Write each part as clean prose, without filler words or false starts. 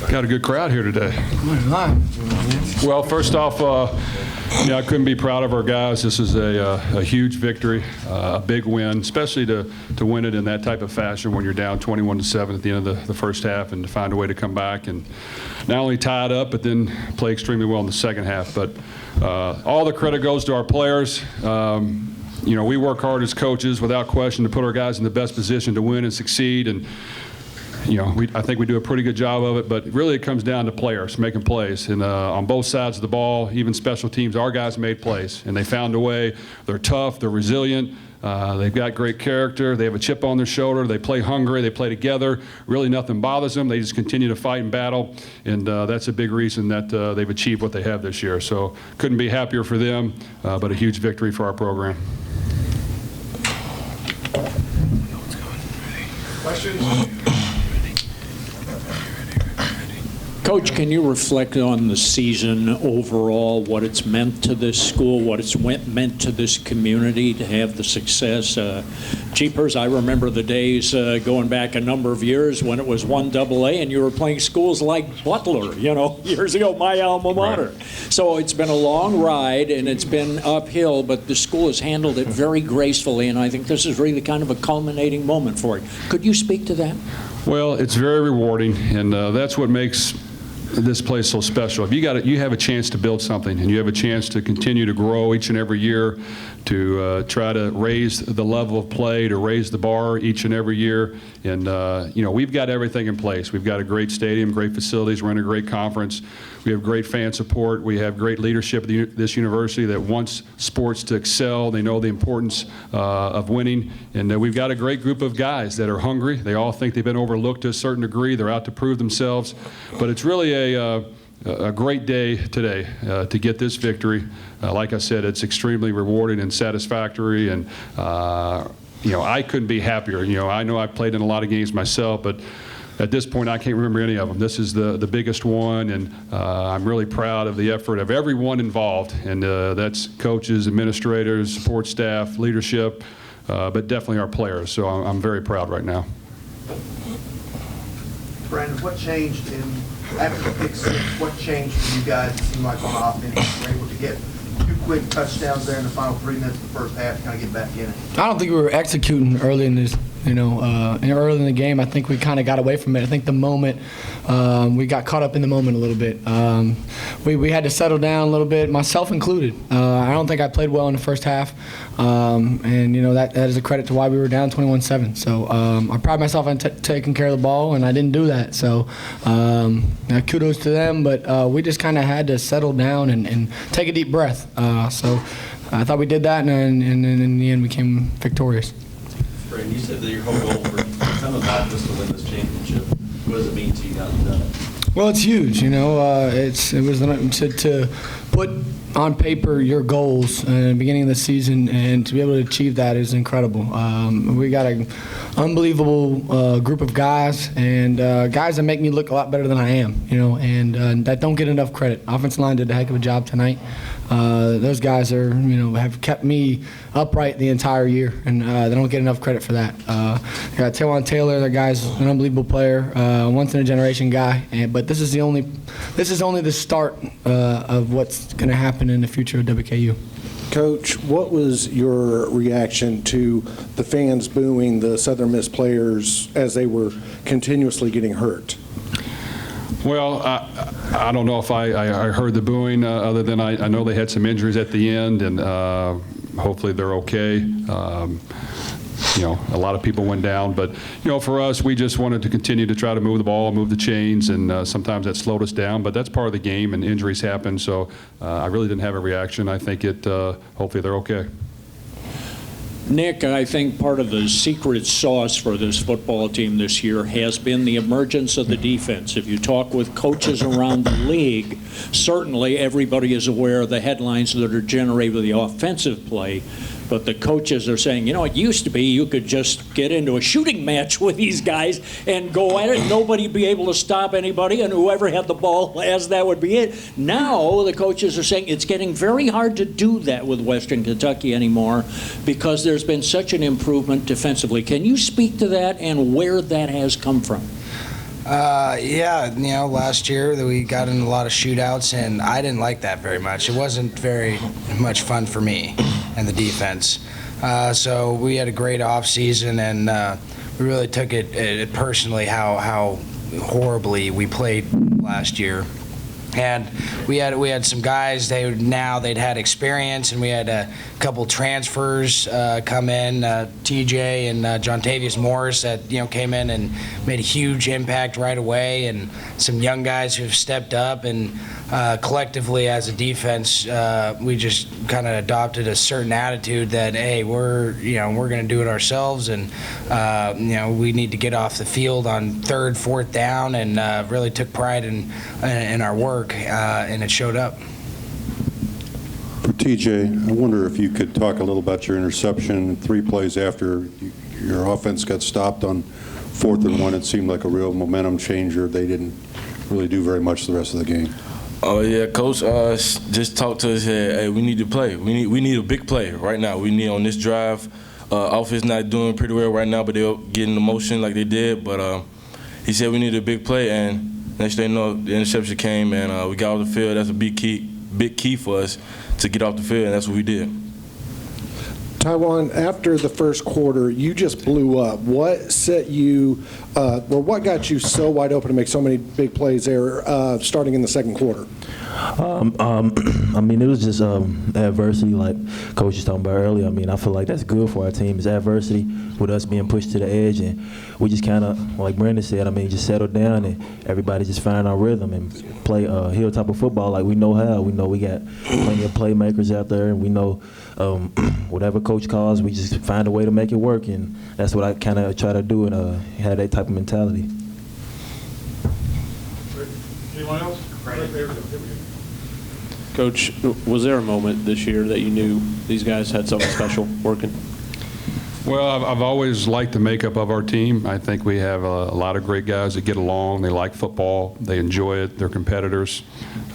Got a good crowd here today. Well, first off, I couldn't be proud of our guys. This is a huge victory, a big win, especially to win it in that type of fashion when you're down 21-7 at the end of the first half, and to find a way to come back and not only tie it up, but then play extremely well in the second half. But all the credit goes to our players. We work hard as coaches, without question, to put our guys in the best position to win and succeed. And I think we do a pretty good job of it, but really it comes down to players making plays. And on both sides of the ball, even special teams, our guys made plays, and they found a way. They're tough, they're resilient, they've got great character, they have a chip on their shoulder, they play hungry, they play together. Really nothing bothers them. They just continue to fight and battle, and that's a big reason that they've achieved what they have this year. So couldn't be happier for them, but a huge victory for our program. Questions? Coach, can you reflect on the season overall, what it's meant to this school, what it's meant to this community to have the success? Jeepers, I remember the days going back a number of years when it was 1AA and you were playing schools like Butler, years ago, my alma mater. Right. So it's been a long ride and it's been uphill, but the school has handled it very gracefully, and I think this is really kind of a culminating moment for it. Could you speak to that? Well, it's very rewarding, and that's what makes this place so special. If you have a chance to build something, and you have a chance to continue to grow each and every year, to try to raise the level of play, to raise the bar each and every year. And we've got everything in place. We've got a great stadium, great facilities, we're in a great conference. We have great fan support. We have great leadership at this university that wants sports to excel. They know the importance of winning. And we've got a great group of guys that are hungry. They all think they've been overlooked to a certain degree. They're out to prove themselves. But it's really a great day today to get this victory. Like I said, it's extremely rewarding and satisfactory. And, I couldn't be happier. I know I've played in a lot of games myself, but at this point, I can't remember any of them. This is the biggest one, and I'm really proud of the effort of everyone involved, and that's coaches, administrators, support staff, leadership, but definitely our players. So I'm very proud right now. Brandon, what changed after the pick six? What changed for you guys? It seemed like on offense, you were able to get 2 quick touchdowns there in the final 3 minutes of the first half to kind of get back in it. I don't think we were executing early in this. Early in the game, I think we kind of got away from it. I think the moment, we got caught up in the moment a little bit. We had to settle down a little bit, myself included. I don't think I played well in the first half, that is a credit to why we were down 21-7. So I pride myself on taking care of the ball, and I didn't do that. So kudos to them, but we just kind of had to settle down and take a deep breath. So I thought we did that, and in the end we came victorious. And you said that your whole goal for coming back was to win this championship. What does it mean to you guys to do it? Well, it's huge. It was to put on paper your goals in the beginning of the season, and to be able to achieve that is incredible. We got an unbelievable group of guys, and guys that make me look a lot better than I am. And that don't get enough credit. Offensive line did a heck of a job tonight. Those guys have kept me upright the entire year, and they don't get enough credit for that. Got Taylon Taylor, that guy's an unbelievable player, once in a generation guy. But this is only the start of what's going to happen in the future of WKU. Coach, what was your reaction to the fans booing the Southern Miss players as they were continuously getting hurt? Well, I don't know if I heard the booing, other than I know they had some injuries at the end, and hopefully they're okay. A lot of people went down, but for us, we just wanted to continue to try to move the ball, move the chains, and sometimes that slowed us down, but that's part of the game, and injuries happen, so I really didn't have a reaction. I think hopefully they're okay. Nick, I think part of the secret sauce for this football team this year has been the emergence of the defense. If you talk with coaches around the league, certainly everybody is aware of the headlines that are generated with the offensive play. But the coaches are saying, it used to be you could just get into a shooting match with these guys and go at it, and nobody be able to stop anybody, and whoever had the ball last, that would be it. Now the coaches are saying it's getting very hard to do that with Western Kentucky anymore because there's been such an improvement defensively. Can you speak to that and where that has come from? Yeah, last year that we got in a lot of shootouts, and I didn't like that very much. It wasn't very much fun for me and the defense. So we had a great off season, and we really took it personally how horribly we played last year. And we had some guys. They'd had experience, and we had a couple transfers come in. TJ and Jontavius Morris that came in and made a huge impact right away, and some young guys who've stepped up. And collectively, as a defense, we just kind of adopted a certain attitude that we're going to do it ourselves, and we need to get off the field on 3rd, 4th down, and really took pride in our work. And it showed up. For TJ, I wonder if you could talk a little about your interception 3 plays after your offense got stopped on 4th and 1. It seemed like a real momentum changer. They didn't really do very much the rest of the game. Oh yeah, Coach just talked to us here. Hey, we need to play. We need a big play right now. We need on this drive. Offense not doing pretty well right now, but they're getting the motion like they did. But he said we need a big play, and next thing you know, the interception came, and we got off the field. That's a big key for us to get off the field, and that's what we did. Taiwan, after the first quarter, you just blew up. What set you, what got you so wide open to make so many big plays there starting in the second quarter? I mean, it was just adversity, like Coach was talking about earlier. I mean, I feel like that's good for our team. It's adversity with us being pushed to the edge, and we just kind of, like Brandon said, I mean, just settle down and everybody just find our rhythm and play hill-type of football like we know how. We know we got plenty of playmakers out there, and we know whatever Coach calls, we just find a way to make it work, and that's what I kind of try to do and have that type of mentality. Anyone else? Coach, was there a moment this year that you knew these guys had something special working? Well, I've always liked the makeup of our team. I think we have a lot of great guys that get along. They like football. They enjoy it. They're competitors.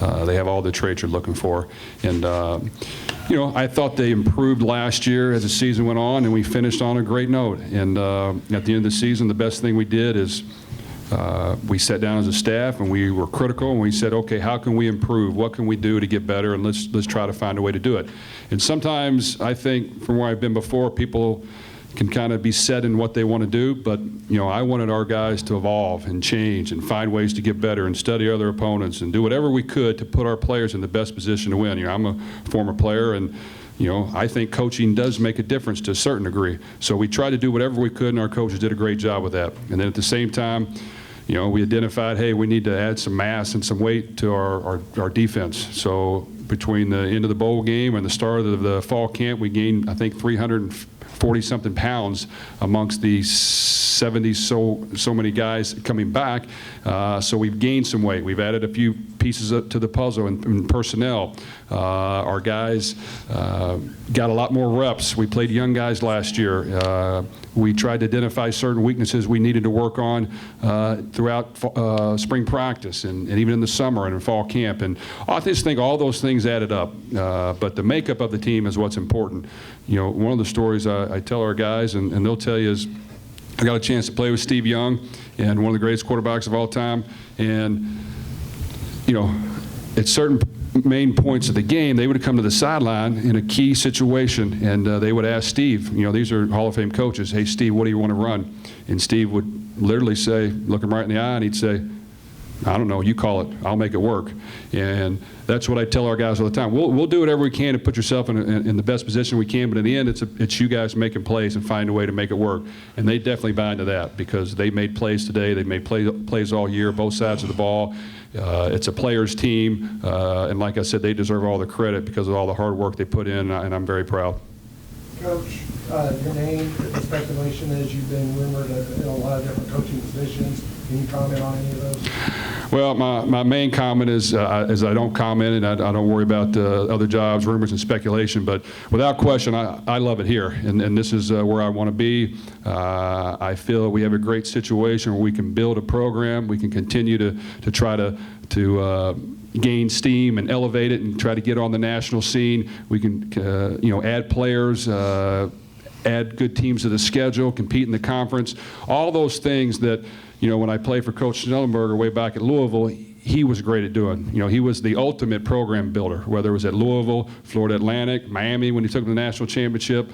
They have all the traits you're looking for. And, I thought they improved last year as the season went on, and we finished on a great note. And at the end of the season, the best thing we did is we sat down as a staff and we were critical, and we said, okay, how can we improve? What can we do to get better? And let's try to find a way to do it. And sometimes I think from where I've been before, people can kind of be set in what they want to do, but I wanted our guys to evolve and change and find ways to get better and study other opponents and do whatever we could to put our players in the best position to win. I'm a former player, and I think coaching does make a difference to a certain degree. So we tried to do whatever we could, and our coaches did a great job with that. And then at the same time, we identified, hey, we need to add some mass and some weight to our defense. So between the end of the bowl game and the start of the fall camp, we gained, I think, 340-something pounds amongst the 70 so many guys coming back. So we've gained some weight. We've added a few pieces to the puzzle in personnel. Our guys got a lot more reps. We played young guys last year. We tried to identify certain weaknesses we needed to work on throughout spring practice and even in the summer and in fall camp. And I just think all those things added up. But the makeup of the team is what's important. One of the stories I tell our guys, and they'll tell you, is I got a chance to play with Steve Young, and one of the greatest quarterbacks of all time. And, at certain main points of the game, they would come to the sideline in a key situation, and they would ask Steve, these are Hall of Fame coaches, hey, Steve, what do you want to run? And Steve would literally say, look him right in the eye, and he'd say, I don't know, you call it, I'll make it work. And that's what I tell our guys all the time. We'll do whatever we can to put yourself in the best position we can, but in the end, it's you guys making plays and finding a way to make it work. And they definitely buy into that because they made plays today. They made plays all year, both sides of the ball. It's a players' team, and like I said, they deserve all the credit because of all the hard work they put in, and I'm very proud. Coach, your name, the speculation is you've been rumored in a lot of different coaching positions. Can you comment on any of those? Well, my main comment is I don't comment, and I don't worry about other jobs, rumors, and speculation. But without question, I love it here, and this is where I want to be. I feel we have a great situation where we can build a program. We can continue to try to gain steam and elevate it and try to get on the national scene. We can add players, add good teams to the schedule, compete in the conference, all those things that when I played for Coach Schnellenberger way back at Louisville, he was great at doing. He was the ultimate program builder, whether it was at Louisville, Florida Atlantic, Miami when he took the national championship.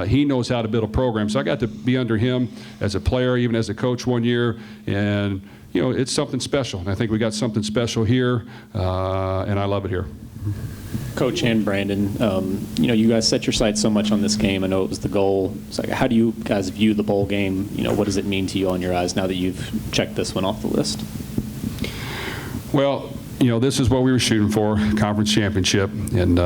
He knows how to build a program. So I got to be under him as a player, even as a coach one year, and it's something special. And I think we got something special here, and I love it here. Coach and Brandon, you guys set your sights so much on this game. I know it was the goal. It's like, how do you guys view the bowl game? What does it mean to you on your eyes now that you've checked this one off the list? Well, this is what we were shooting for, conference championship. And,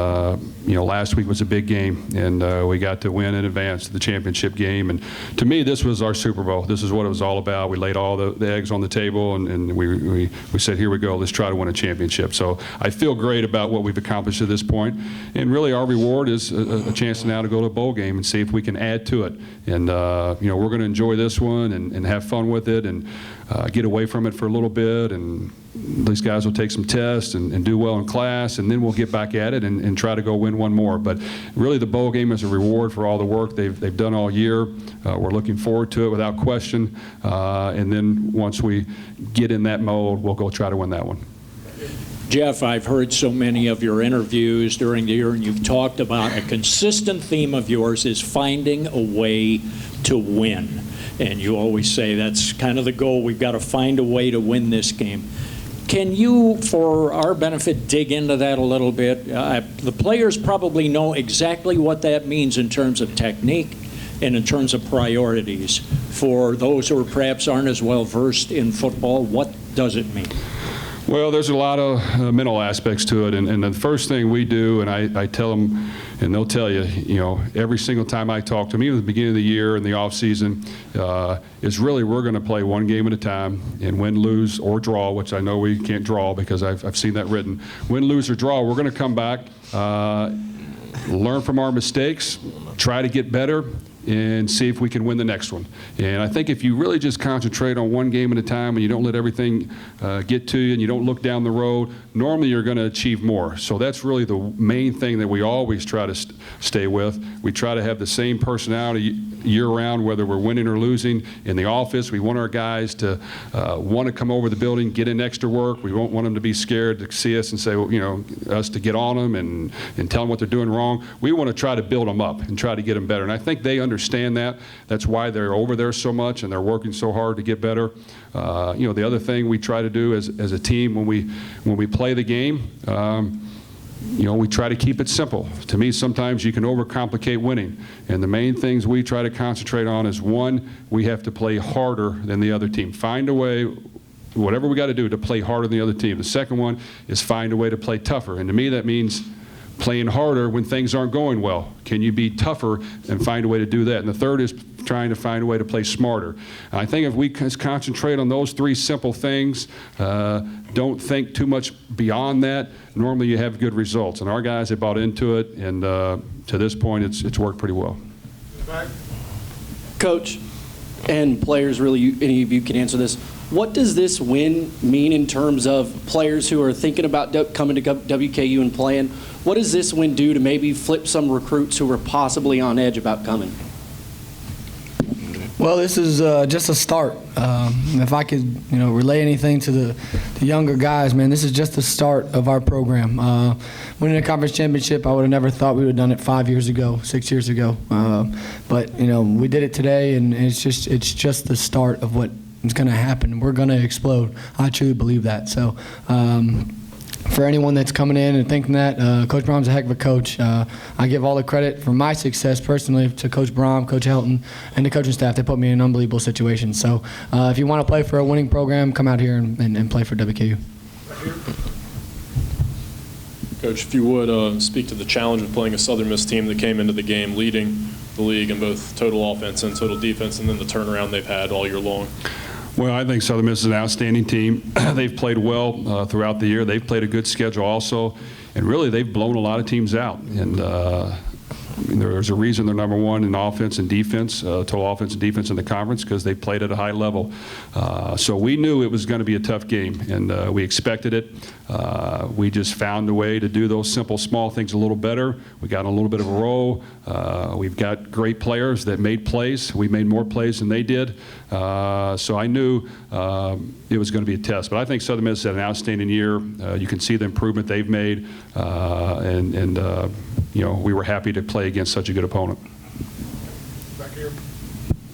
last week was a big game, and we got to win in advance to the championship game. And to me, this was our Super Bowl. This is what it was all about. We laid all the eggs on the table, and we said, here we go, let's try to win a championship. So I feel great about what we've accomplished at this point. And really, our reward is a chance now to go to a bowl game and see if we can add to it. And, we're going to enjoy this one and have fun with it and get away from it for a little bit. And these guys will take some tests and do well in class, and then we'll get back at it and try to go win one more. But really, the bowl game is a reward for all the work they've done all year. We're looking forward to it without question. And then once we get in that mode, we'll go try to win that one. Jeff, I've heard so many of your interviews during the year, and you've talked about a consistent theme of yours is finding a way to win. And you always say that's kind of the goal. We've got to find a way to win this game. Can you, for our benefit, dig into that a little bit? The players probably know exactly what that means in terms of technique and in terms of priorities. For those who perhaps aren't as well versed in football, what does it mean? Well, there's a lot of mental aspects to it, and the first thing we do, and I tell them, and they'll tell you, every single time I talk to them, even at the beginning of the year and the off season, is really we're going to play one game at a time and win, lose, or draw, which I know we can't draw because I've seen that written. Win, lose, or draw, we're going to come back, learn from our mistakes, try to get better, and see if we can win the next one. And I think if you really just concentrate on one game at a time and you don't let everything get to you and you don't look down the road, normally you're going to achieve more. So that's really the main thing that we always try to stay with. We try to have the same personality year-round, whether we're winning or losing. In the office, we want our guys to want to come over the building, get in extra work. We don't want them to be scared to see us and say, well, us to get on them and tell them what they're doing wrong. We want to try to build them up and try to get them better. And I think they understand that. That's why they're over there so much and they're working so hard to get better. The other thing we try to do as a team when we play the game, we try to keep it simple. To me, sometimes you can overcomplicate winning. And the main things we try to concentrate on is, one, we have to play harder than the other team. Find a way, whatever we got to do, to play harder than the other team. The second one is find a way to play tougher. And to me, that means playing harder when things aren't going well. Can you be tougher and find a way to do that? And the third is trying to find a way to play smarter. And I think if we concentrate on those three simple things, don't think too much beyond that, normally you have good results. And our guys have bought into it, and to this point, it's worked pretty well. Coach and players, really, any of you can answer this. What does this win mean in terms of players who are thinking about coming to WKU and playing? What does this win do to maybe flip some recruits who are possibly on edge about coming? Well, this is just a start. If I could, relay anything to the younger guys, man, this is just the start of our program. Winning a conference championship, I would have never thought we would have done it 5 years ago, 6 years ago. But we did it today, and it's just the start of what is going to happen. We're going to explode. I truly believe that. So. For anyone that's coming in and thinking that, Coach Brom's a heck of a coach. I give all the credit for my success personally to Coach Brom, Coach Helton, and the coaching staff. They put me in an unbelievable situation. So if you want to play for a winning program, come out here and play for WKU. Coach, if you would speak to the challenge of playing a Southern Miss team that came into the game leading the league in both total offense and total defense, and then the turnaround they've had all year long. Well, I think Southern Miss is an outstanding team. They've played well throughout the year. They've played a good schedule also. And really, they've blown a lot of teams out. And There's a reason they're number one in offense and defense, total offense and defense in the conference, because they played at a high level. So we knew it was going to be a tough game, and we expected it. We just found a way to do those simple, small things a little better. We got in a little bit of a roll. We've got great players that made plays. We made more plays than they did. So I knew it was going to be a test. But I think Southern Miss had an outstanding year. You can see the improvement they've made, and you know, we were happy to play against such a good opponent.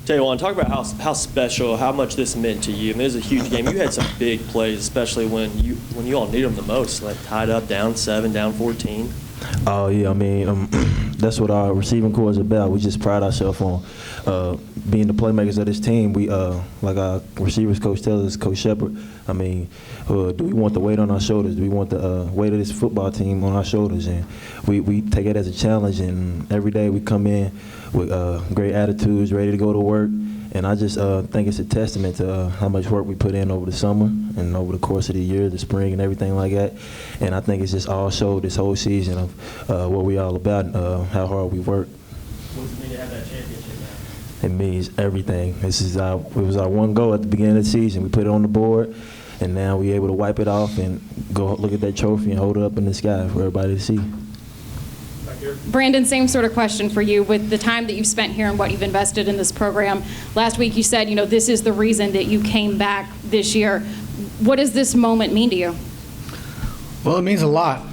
Taylor, talk about how special, how much this meant to you. I mean, it was a huge game. You had some big plays, especially when you all needed them the most, like tied up, down 7, down 14. Oh, yeah, I mean, that's what our receiving corps is about. We just pride ourselves on being the playmakers of this team. We, like our receivers coach tells us, Coach Shepard, I mean, do we want the weight on our shoulders? Do we want the weight of this football team on our shoulders? And we take it as a challenge, and every day we come in with great attitudes, ready to go to work. And I just think it's a testament to how much work we put in over the summer and over the course of the year, the spring and everything like that. And I think it's just all showed this whole season of what we all about, how hard we work. What does it mean to have that championship now? It means everything. It was our one goal at the beginning of the season. We put it on the board, and now we're able to wipe it off and go look at that trophy and hold it up in the sky for everybody to see. Brandon, same sort of question for you. With the time that you've spent here and what you've invested in this program, last week you said, you know, this is the reason that you came back this year. What does this moment mean to you? Well, it means a lot.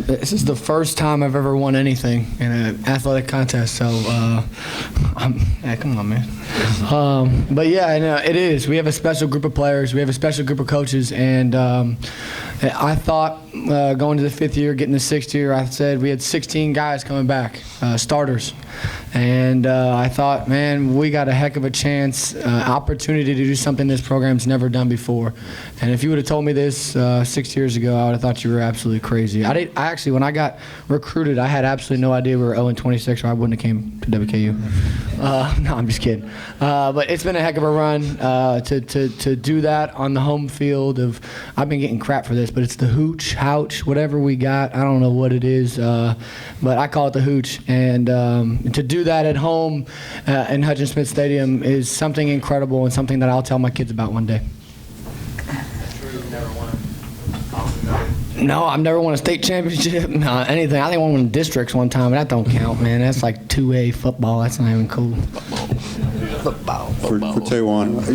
This is the first time I've ever won anything in an athletic contest, so yeah, come on, man. But yeah, no, it is. We have a special group of players. We have a special group of coaches, and I thought going to the 5th year, getting the 6th year, I said we had 16 guys coming back, starters. And I thought, man, we got a heck of a chance, opportunity to do something this program's never done before. And if you would have told me this 6 years ago, I would have thought you were absolutely crazy. I actually, when I got recruited, I had absolutely no idea we were 0-26, or I wouldn't have came to WKU. No, I'm just kidding. But it's been a heck of a run to do that on the home field of. I've been getting crap for this, but it's the hooch, houch, whatever we got. I don't know what it is, but I call it the hooch. And to do that at home in Hutchins Smith Stadium is something incredible and something that I'll tell my kids about one day. No, I've never won a state championship, anything. I think I won districts one time, but that don't count, man. That's like 2A football. That's not even cool. Football. For Taiwan,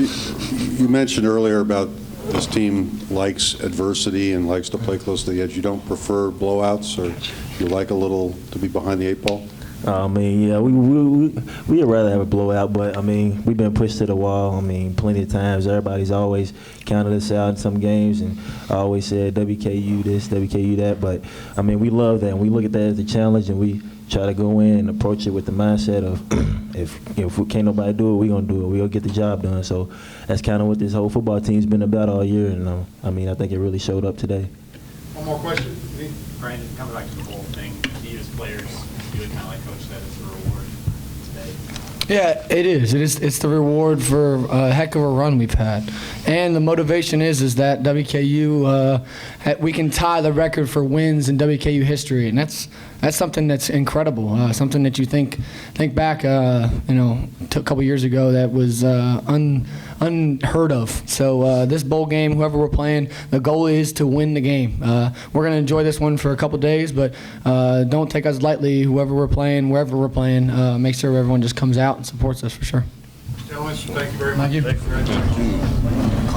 you mentioned earlier about this team likes adversity and likes to play close to the edge. You don't prefer blowouts, or you like a little to be behind the 8 ball? I mean, yeah, we'd rather have a blowout, but I mean, we've been pushed to the wall. I mean, plenty of times. Everybody's always counted us out in some games, and I always said WKU this, WKU that. But I mean, we love that, and we look at that as a challenge, and we try to go in and approach it with the mindset of if we can't nobody do it, we're gonna do it. We're gonna get the job done. So that's kind of what this whole football team's been about all year, and I mean, I think it really showed up today. One more question. Brandon, coming back to the whole thing, you as players, you would kind of like Coach said, as a reward today. Yeah, it is. It's the reward for a heck of a run we've had. And the motivation is that WKU, we can tie the record for wins in WKU history. And that's something that's incredible, something that you think back, you know, a couple years ago that was unheard of. So this bowl game, whoever we're playing, the goal is to win the game. We're going to enjoy this one for a couple days, but don't take us lightly, whoever we're playing, wherever we're playing. Make sure everyone just comes out and supports us for sure. Gentlemen, thank you very much. Thank you. Congratulations.